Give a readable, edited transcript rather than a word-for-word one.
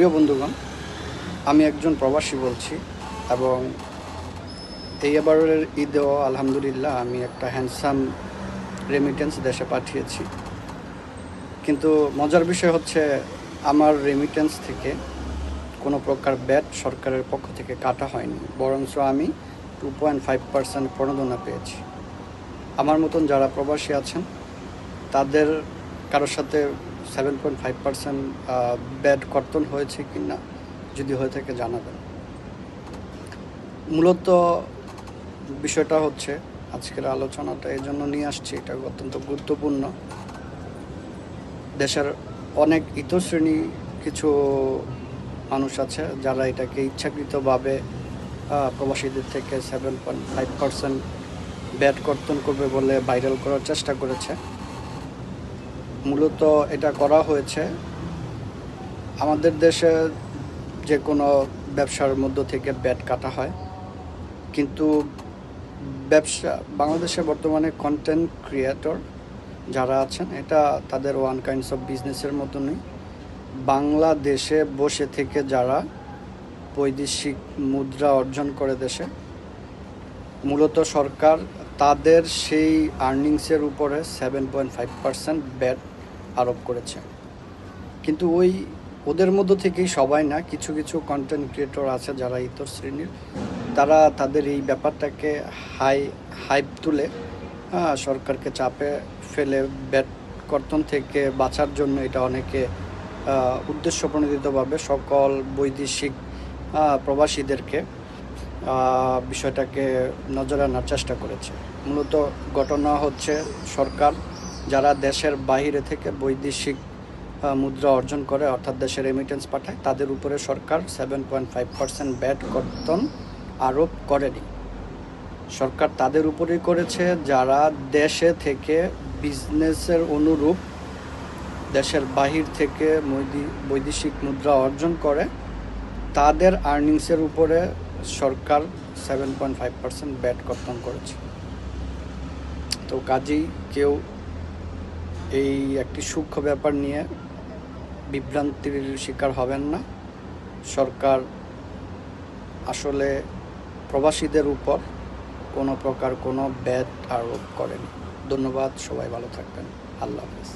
প্রিয় বন্ধুগণ, আমি একজন প্রবাসী বলছি এবং এবারের ঈদেও আলহামদুলিল্লাহ আমি একটা হ্যান্ডসাম রেমিটেন্স দেশে পাঠিয়েছি। কিন্তু মজার বিষয় হচ্ছে আমার রেমিটেন্স থেকে কোনো প্রকার ব্যাট সরকারের পক্ষ থেকে কাটা হয়নি, বরঞ্চ আমি 2.5% প্রণোদনা পেয়েছি। আমার মতন যারা প্রবাসী আছেন তাদের কারোর সাথে 7.5% ব্যাট কর্তন হয়েছে কি না, যদি হয়ে থাকে জানাবেন। মূলত বিষয়টা হচ্ছে আজকের আলোচনাটা এই জন্য নিয়ে আসছি, এটা অত্যন্ত গুরুত্বপূর্ণ। দেশের অনেক ইতশ্রেণী কিছু মানুষ আছে যারা এটাকে ইচ্ছাকৃতভাবে প্রবাসীদের থেকে 7.5% ব্যাট কর্তন করবে বলে ভাইরাল করার চেষ্টা করেছে। মূলত এটা করা হয়েছে আমাদের দেশে যে কোনো ব্যবসার মধ্য থেকে ব্যাট কাটা হয়, কিন্তু বাংলাদেশে বর্তমানে কন্টেন্ট ক্রিয়েটর যারা আছেন এটা তাদের ওয়ান কাইন্ডস অফ বিজনেসের মতনই। বাংলাদেশে বসে থেকে যারা বৈদেশিক মুদ্রা অর্জন করে দেশে, মূলত সরকার তাদের সেই আর্নিংসের উপরে 7.5% ব্যাট আরোপ করেছে। কিন্তু ওদের মধ্য থেকেই সবাই না, কিছু কিছু কন্টেন্ট ক্রিয়েটর আছে যারা ইতর শ্রেণীর, তারা তাদের এই ব্যাপারটাকে হাইপ তুলে সরকারকে চাপে ফেলে ব্যাট কর্তন থেকে বাঁচার জন্য এটা অনেকে উদ্দেশ্য প্রণোদিতভাবে সকল বৈদেশিক প্রবাসীদেরকে বিষয়টাকে নজরে আনার চেষ্টা করেছে। মূলত ঘটনা হচ্ছে সরকার যারা দেশের বাইরে থেকে বৈদেশিক মুদ্রা অর্জন করে, অর্থাৎ দেশে রেমিটেন্স পাঠায়, তাদের উপরে সরকার 7.5% ব্যাট কর্তন আরোপ করেনি। সরকার তাদের উপরেই করেছে যারা দেশে থেকে বিজনেসের অনুরূপ দেশের বাহির থেকে বৈদেশিক মুদ্রা অর্জন করে, তাদের আর্নিংসের উপরে সরকার 7.5% ব্যাট কর্তন করেছে। তো কাজেই কেউ এই একটি সূক্ষ্ম ব্যাপার নিয়ে বিভ্রান্তির শিকার হবেন না। সরকার আসলে প্রবাসীদের উপর কোনো প্রকার কোনো ব্যাট আরোপ করেনি। ধন্যবাদ, সবাই ভালো থাকবেন। আল্লাহ হাফেজ।